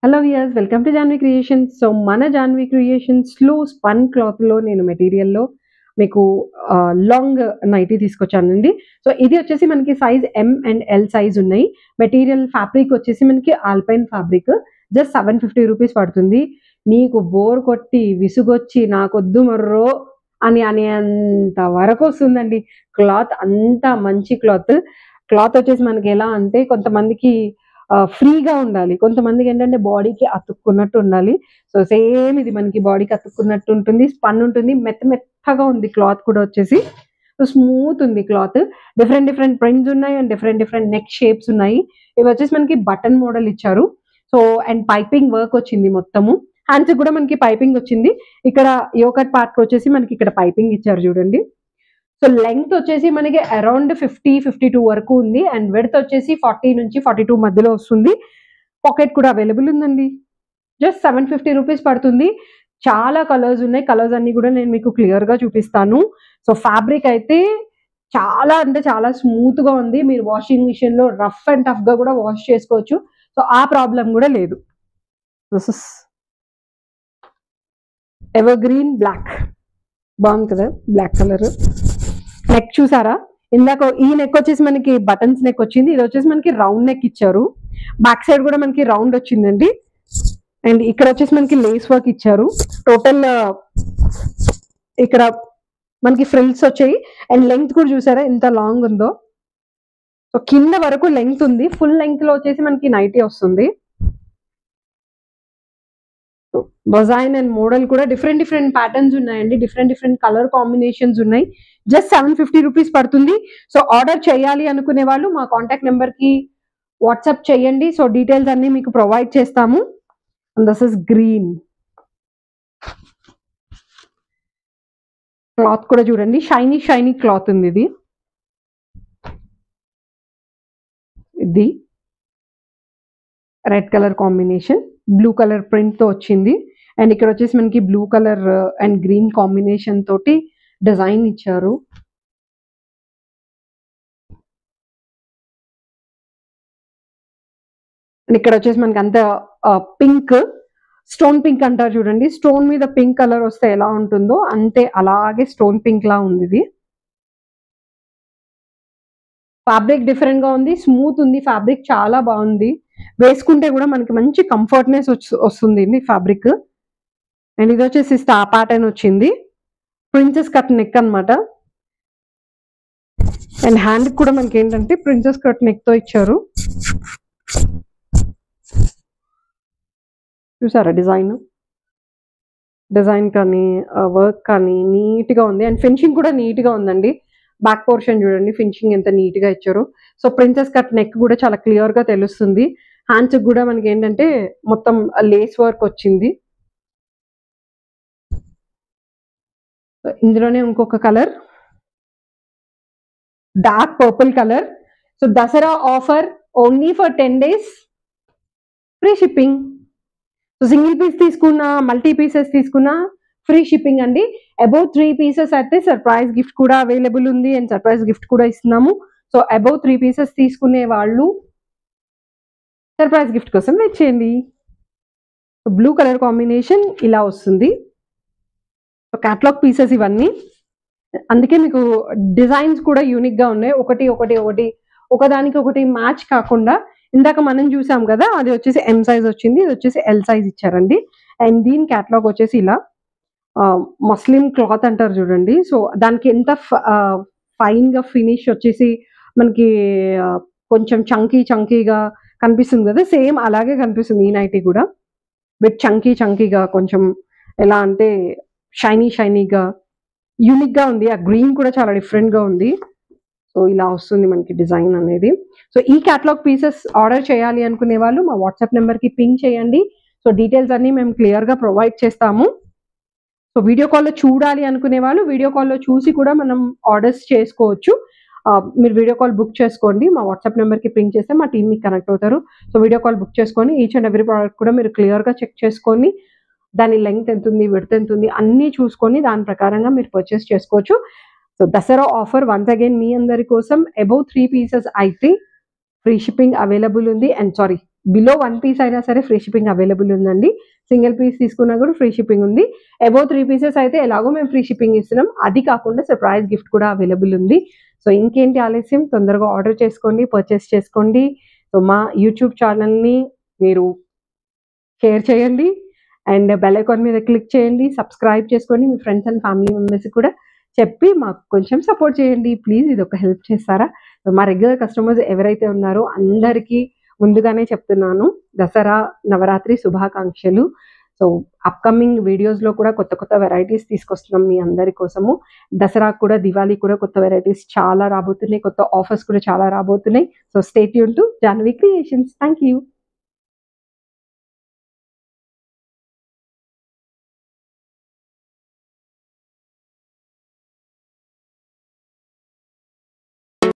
Hello viewers, welcome to Janvi creations. సో మన Janvi క్రియేషన్స్లో spun క్లాత్లో నేను మెటీరియల్లో మీకు లాంగ్ నైటీ తీసుకొచ్చానండి. సో ఇది వచ్చేసి మనకి size M and L size ఉన్నాయి. మెటీరియల్ ఫ్యాబ్రిక్ వచ్చేసి మనకి ఆల్పైన్ ఫ్యాబ్రిక్. జస్ట్ 750 రూపీస్ పడుతుంది. మీకు బోర్ కొట్టి విసుగొచ్చి నాకొద్దు మర్రో అని అనేంత వరకు వస్తుందండి. క్లాత్ అంత మంచి క్లాత్. క్లాత్ వచ్చేసి మనకి ఎలా అంటే కొంతమందికి ఫ్రీగా ఉండాలి, కొంతమందికి ఏంటంటే బాడీకి అతుక్కున్నట్టు ఉండాలి. సో సేమ్ ఇది మనకి బాడీకి అతుక్కున్నట్టు ఉంటుంది, స్పన్ ఉంటుంది, మెత్తగా ఉంది క్లాత్ కూడా వచ్చేసి. సో స్మూత్ ఉంది క్లాత్. డిఫరెంట్ ప్రింట్స్ ఉన్నాయి అండ్ డిఫరెంట్ నెక్ షేప్స్ ఉన్నాయి. ఇవి వచ్చేసి మనకి బటన్ మోడల్ ఇచ్చారు. సో అండ్ పైపింగ్ వర్క్ వచ్చింది మొత్తము. హ్యాండ్స్ కూడా మనకి పైపింగ్ వచ్చింది. ఇక్కడ యోకట్ పార్ట్ వచ్చేసి మనకి ఇక్కడ పైపింగ్ ఇచ్చారు చూడండి. సో లెంగ్త్ వచ్చేసి మనకి అరౌండ్ 50-52 వరకు ఉంది అండ్ విడ్త్ వచ్చేసి 40 నుంచి 42 మధ్యలో వస్తుంది. పాకెట్ కూడా అవైలబుల్ ఉందండి. జస్ట్ 750 రూపీస్ పడుతుంది. చాలా కలర్స్ ఉన్నాయి. కలర్స్ అన్ని కూడా నేను మీకు క్లియర్ గా చూపిస్తాను. సో ఫ్యాబ్రిక్ అయితే చాలా అంటే చాలా స్మూత్ గా ఉంది. మీరు వాషింగ్ మిషన్ లో రఫ్ అండ్ టఫ్ గా కూడా వాష్ చేసుకోవచ్చు. సో ఆ ప్రాబ్లం కూడా లేదు. This is evergreen black, బాగుంది కదా బ్లాక్ కలర్. నెక్ చూసారా, ఇందాక ఈ నెక్ వచ్చేసి మనకి బటన్స్ నెక్ వచ్చింది, ఇది వచ్చేసి మనకి రౌండ్ నెక్ ఇచ్చారు. బ్యాక్ సైడ్ కూడా మనకి రౌండ్ వచ్చిందండి. అండ్ ఇక్కడ వచ్చేసి మనకి లేస్ వర్క్ ఇచ్చారు. టోటల్ ఇక్కడ మనకి ఫ్రిల్స్ వచ్చాయి అండ్ లెంగ్త్ కూడా చూసారా ఎంత లాంగ్ ఉందో. సో కింద వరకు లెంగ్త్ ఉంది. ఫుల్ లెంగ్త్ లో వచ్చేసి మనకి నైటీ వస్తుంది. డిజైన్ అండ్ మోడల్ కూడా డిఫరెంట్ ప్యాటర్న్స్ ఉన్నాయండి. డిఫరెంట్ కలర్ కాంబినేషన్స్ ఉన్నాయి. జస్ట్ 750 రూపీస్ పడుతుంది. సో ఆర్డర్ చేయాలి అనుకునే వాళ్ళు మా కాంటాక్ట్ నెంబర్ కి వాట్సాప్ చేయండి. సో డీటెయిల్స్ అన్ని మీకు ప్రొవైడ్ చేస్తాము. This is green. క్లాత్ కూడా చూడండి, షైనీ క్లాత్ ఉంది. ఇది red colour combination, blue colour print తో వచ్చింది. అండ్ ఇక్కడ వచ్చేసి మనకి blue colour and green combination తోటి డిజైన్ ఇచ్చారు. అండ్ ఇక్కడ వచ్చేసి మనకి అంత పింక్, స్టోన్ పింక్ అంటారు చూడండి. స్టోన్ మీద పింక్ కలర్ వస్తే ఎలా ఉంటుందో అంతే అలాగే స్టోన్ పింక్ లా ఉంది ఇది. ఫ్యాబ్రిక్ డిఫరెంట్ గా ఉంది, స్మూత్ ఉంది. ఫ్యాబ్రిక్ చాలా బాగుంది. వేసుకుంటే కూడా మనకి మంచి కంఫర్ట్నెస్ వస్తుంది ఫ్యాబ్రిక్. అండ్ ఇది వచ్చేసి స్టార్ ప్యాటర్న్ వచ్చింది, ప్రిన్సెస్ కట్ నెక్ అనమాట. అండ్ హ్యాండ్ కూడా మనకి ఏంటంటే ప్రిన్సెస్ కట్ నెక్ తో ఇచ్చారు. చూసారా డిజైన్ కానీ వర్క్ కానీ నీట్ గా ఉంది. అండ్ ఫినిషింగ్ కూడా నీట్ గా ఉందండి. బ్యాక్ పోర్షన్ చూడండి, ఫినిషింగ్ ఎంత నీట్ గా ఇచ్చారు. సో ప్రిన్సెస్ కట్ నెక్ కూడా చాలా క్లియర్ గా తెలుస్తుంది. హ్యాండ్స్ కూడా మనకి ఏంటంటే మొత్తం లేస్ వర్క్ వచ్చింది. ఇందులోనే ఇంకొక colour dark purple colour. So Dasara offer only for 10 days, free shipping. So single piece తీసుకున్నా, మల్టీ పీసెస్ తీసుకున్నా ఫ్రీ షిప్పింగ్ అండి. అబౌవ్ 3 pieces అయితే సర్ప్రైజ్ గిఫ్ట్ కూడా అవైలబుల్ ఉంది అండ్ సర్ప్రైజ్ గిఫ్ట్ కూడా ఇస్తున్నాము. సో అబౌవ్ 3 pieces తీసుకునే వాళ్ళు సర్ప్రైజ్ గిఫ్ట్ కోసం వెయిట్ చేయండి. బ్లూ కలర్ కాంబినేషన్ ఇలా వస్తుంది. సో క్యాటలాగ్ పీసెస్ ఇవన్నీ, అందుకే మీకు డిజైన్స్ కూడా యూనిక్ గా ఉన్నాయి. ఒకదానికి ఒకటి మ్యాచ్ కాకుండా. ఇందాక మనం చూసాం కదా, అది వచ్చేసి ఎం సైజ్ వచ్చింది, ఇది వచ్చేసి ఎల్ సైజ్ ఇచ్చారండి. అండ్ దీని క్యాటలాగ్ వచ్చేసి ఇలా మస్లిన్ క్లాత్ అంటారు చూడండి. సో దానికి ఎంత ఫైన్ గా ఫినిష్ వచ్చేసి మనకి కొంచెం చంకీగా కనిపిస్తుంది కదా, సేమ్ అలాగే కనిపిస్తుంది ఈ నైటీ కూడా. విత్ చంకీగా కొంచెం ఎలా అంటే షైనీగా యూనిక్ గా ఉంది. ఆ గ్రీన్ కూడా చాలా డిఫరెంట్ గా ఉంది. సో ఇలా వస్తుంది మనకి డిజైన్ అనేది. సో ఈ క్యాటలాగ్ పీసెస్ ఆర్డర్ చేయాలి అనుకునే వాళ్ళు మా వాట్సాప్ నెంబర్ కి పింక్ చేయండి. సో డీటెయిల్స్ అన్ని మేము క్లియర్ గా ప్రొవైడ్ చేస్తాము. సో వీడియో కాల్లో చూడాలి అనుకునే వాళ్ళు వీడియో కాల్లో చూసి కూడా మనం ఆర్డర్స్ చేసుకోవచ్చు. మీరు వీడియో కాల్ బుక్ చేసుకోండి. మా వాట్సాప్ నెంబర్కి పింక్ చేస్తే మా టీమ్ మీకు కనెక్ట్ అవుతారు. సో వీడియో కాల్ బుక్ చేసుకొని ఈచ్ అండ్ ఎవ్రీ ప్రోడక్ట్ కూడా మీరు క్లియర్గా చెక్ చేసుకొని దాని లెంగ్త్ ఎంత ఉంది, విడ్త్ ఎంత ఉంది అన్నీ చూసుకొని దాని ప్రకారంగా మీరు పర్చేస్ చేసుకోవచ్చు. So Dasara offer once again మీ అందరి కోసం అబౌవ్ 3 pieces అయితే ఫ్రీ షిప్పింగ్ అవైలబుల్ ఉంది. అండ్ సారీ, బిలో 1 పీస్ అయినా సరే ఫ్రీ షిప్పింగ్ అవైలబుల్ ఉందండి. సింగిల్ పీస్ తీసుకున్నా కూడా ఫ్రీ షిప్పింగ్ ఉంది. అబోవ్ 3 పీసెస్ అయితే ఎలాగో మేము ఫ్రీ షిప్పింగ్ ఇస్తున్నాం. అది కాకుండా సర్ప్రైజ్ గిఫ్ట్ కూడా అవైలబుల్ ఉంది. సో ఇంకేంటి ఆలస్యం, తొందరగా ఆర్డర్ చేసుకోండి, పర్చేస్ చేసుకోండి. సో మా యూట్యూబ్ ఛానల్ని మీరు షేర్ చేయండి అండ్ బెల్ ఐకాన్ మీద క్లిక్ చేయండి, సబ్స్క్రైబ్ చేసుకోండి. మీ ఫ్రెండ్స్ అండ్ ఫ్యామిలీ మెంబర్స్కి కూడా చెప్పి మాకు కొంచెం సపోర్ట్ చేయండి ప్లీజ్. ఇది ఒక హెల్ప్ చేస్తారా? మా రెగ్యులర్ కస్టమర్స్ ఎవరైతే ఉన్నారో అందరికీ ముందుగానే చెప్తున్నాను, దసరా నవరాత్రి శుభాకాంక్షలు. సో అప్కమింగ్ వీడియోస్లో కూడా కొత్త కొత్త వెరైటీస్ తీసుకొస్తున్నాం మీ అందరి కోసము. దసరా కూడా, దివాళీ కూడా కొత్త వెరైటీస్ చాలా రాబోతున్నాయి, కొత్త ఆఫర్స్ కూడా చాలా రాబోతున్నాయి. So stay tune to Jahnavi creations. Thank you.